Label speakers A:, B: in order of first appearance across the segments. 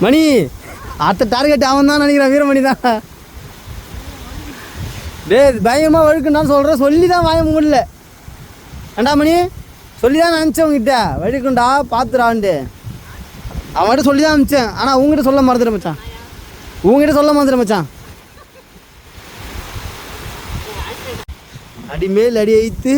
A: மணி அடுத்த டார்கெட் அவன் தான் நினைக்கிறான், வீரமணி தான். பயங்கரமாக வழுக்குன்னு சொல்கிறேன், சொல்லி தான் வாய முடியல. ஏண்டா மணி, சொல்லி தான் நினச்சேன் உங்ககிட்ட வழுக்குண்டா பார்த்துடான்ட்டு. அவன்கிட்ட சொல்லி தான் அனுப்பிச்சேன். ஆனால் உங்ககிட்ட சொல்ல மறந்துட மச்சான், உங்ககிட்ட சொல்ல மறந்துட மச்சான். அடி மேல் அடி வைத்து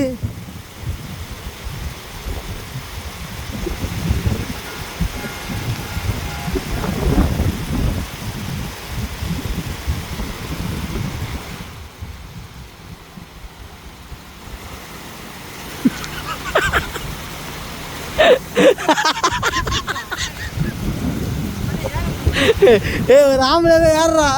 A: ராமலே யாரா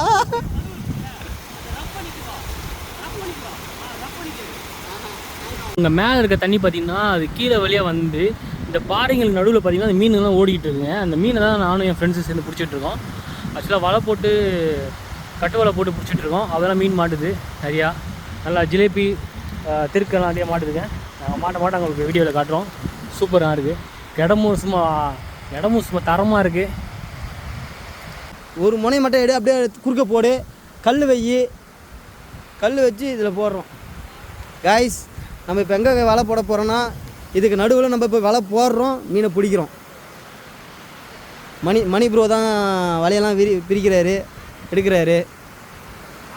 B: இங்கே மேலே இருக்க தண்ணி பார்த்தீங்கன்னா அது கீழே வழியாக வந்து இந்த பாறைங்களுக்கு நடுவில் பார்த்தீங்கன்னா அந்த மீனுங்கள்லாம் ஓடிக்கிட்டு இருக்குங்க. அந்த மீனை தான் நானும் என் ஃப்ரெண்ட்ஸு சேர்ந்து பிடிச்சிட்ருக்கோம். ஆக்சுவலாக வலை போட்டு கட்டு வலை போட்டு பிடிச்சிட்ருக்கோம். அதெல்லாம் மீன் மாட்டுது நிறையா. நல்லா ஜிலேபி திருக்கெல்லாம் நிறையா மாட்டுதுங்க. நாங்கள் மாட்ட உங்களுக்கு வீடியோவில் காட்டுறோம். சூப்பராக இருக்குது. இடமும் சும்மா தரமாக இருக்குது.
A: ஒரு முனை மட்டும் எடு, அப்படியே குறுக்க போடு, கல் வச்சு இதில் போடுறோம். காய்ஸ், நம்ம இப்போ எங்கே வலை போட போகிறோன்னா இதுக்கு நடுவில் நம்ம இப்போ வலை போடுறோம், மீனை பிடிக்கிறோம். மணி ப்ரோ தான் வலையெல்லாம் பிரிக்கிறாரு, எடுக்கிறாரு.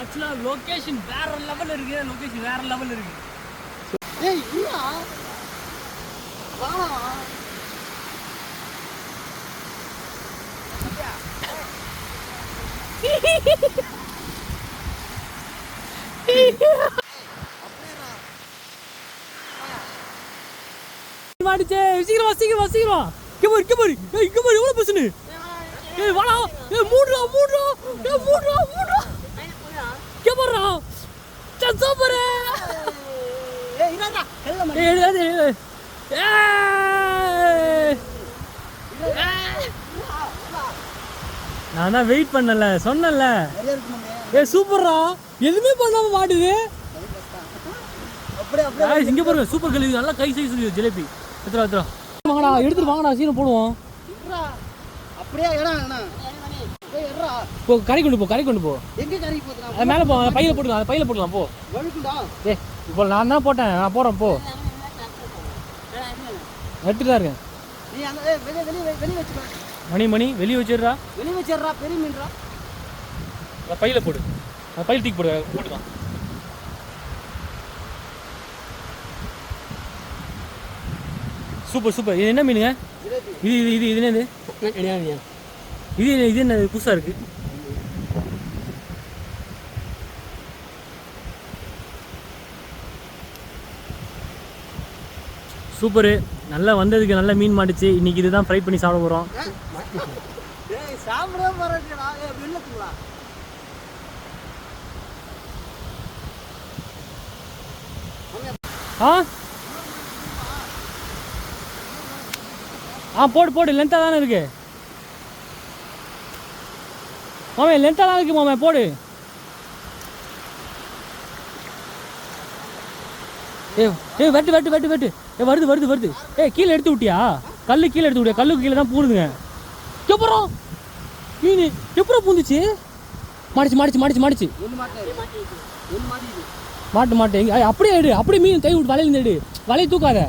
B: ஆக்சுவலாக லொக்கேஷன் வேறு லெவல் இருக்குது.
A: ஏய்
B: மாடிச்சே, சீக்கிரம் கபர் எவ்வளோ பசுன்னு. ஏய் வாடா, மூடுறா கபர்ரா சூப்பர். நான் தான் வெயிட் பண்ணல, சொன்னல. சூப்பர்ரா, எதுவுமே பண்ணாம மாட்டுது. இங்க பாருங்க, சூப்பர் கழுவி, நல்லா கை சைஸ் ஜிலேபி. எத்தனை வாங்கடா, எடுத்துட்டு வாங்கடா, சீனை போடுவோம். கரை கொண்டு போ. மேலே போ, பையில போட்டுக்கலாம் போ. இப்போ நான் தான் போட்டேன், நான் போறேன் போ. எடுத்துட்டு தான் இருக்கேன். மணி வெளியே வச்சிடுறா, பெரிய மீன்ரா. பையில போடு, பையில தூக்கி போட்டுக்கலாம். சூப்பர். இது என்ன மீனுங்க? இது என்னது? இது என்ன புதுசா இருக்கு? சூப்பரு, நல்லா வந்ததுக்கு நல்ல மீன் மாட்டுச்சு. இன்னைக்கு இதுதான் ஃப்ரை பண்ணி சாப்பிட போறோம். போடு, லென்த்தாக தானே இருக்கு மாமே, லென்த்தாக தான் இருக்கு மாமே, போடு. வெட்டு. வருது. கீழே எடுத்து விட்டியா? கல்லுக்கு கீழே தான் பூணுதுங்க. எப்பறம் மீன் எப்பறம் பூந்துச்சு? மாடிச்சு. மாட்டு அப்படியே எடு, அப்படியே மீன் கை விட்டு வலையில எடு, வலையை தூக்காத.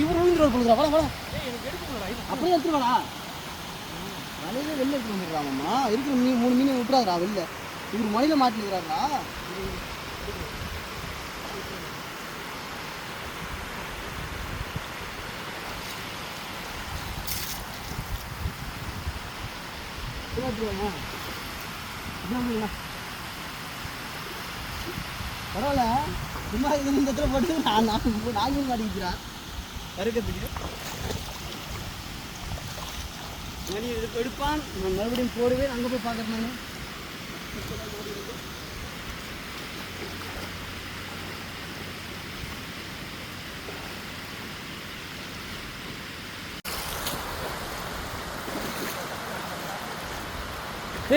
A: இவர் விழுந்துருவார் பொழுதுரா வர வர அப்படியே எடுத்துட்டு வாடா வலையில வெளில எடுத்து வந்துடுறாங்கம்மா இருக்கிற மீன் 3 மீன் விட்டுறாதா வெளில இவர் மலையில மாட்டிக்கிறாரா பரவாயில்ல சும்மா இது இந்த இடத்துல போட்டு நான் மாட்டிக்கிறான் கருக்கத்துக்கு மணி எடுப்பான் நான் மறுபடியும் போடுவேன் அங்கே போய் பார்க்குறேன் நான்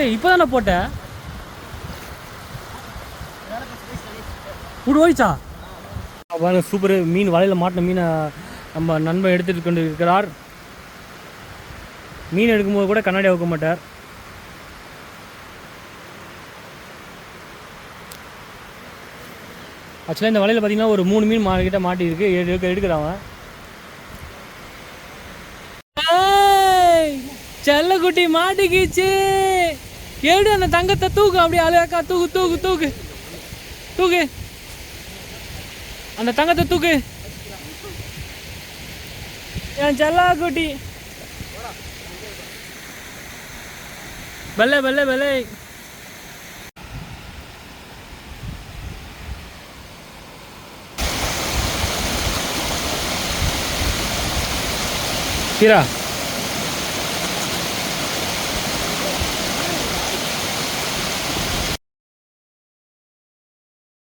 B: ஏய் இப்போ தானே போட்டேன் கூட ஓடிச்சா பாருங்க சூப்பர் மீன் வலையில் மாட்டின மீனை நம்ம நண்பன் எடுத்துட்டு கொண்டு இருக்கிறார் மீன் எடுக்கும்போது கூட கண்ணாடி வைக்க மாட்டார் ஆக்சுவலாக இந்த வலையில் பார்த்தீங்கன்னா ஒரு 3 மீன் கிட்ட மாட்டியிருக்கு எடுக்கிறான் செல்லக்குட்டி மாட்டிக்கிச்சு எடு அந்த தங்கத்தை தூக்கு அப்படியே அழகா தூக்கு தூக்கு தூக்கு தூக்கு அந்த தங்கத்தை தூக்கு என் செல்லாக்குட்டி வெள்ளை வெள்ளை வெள்ளை கீரா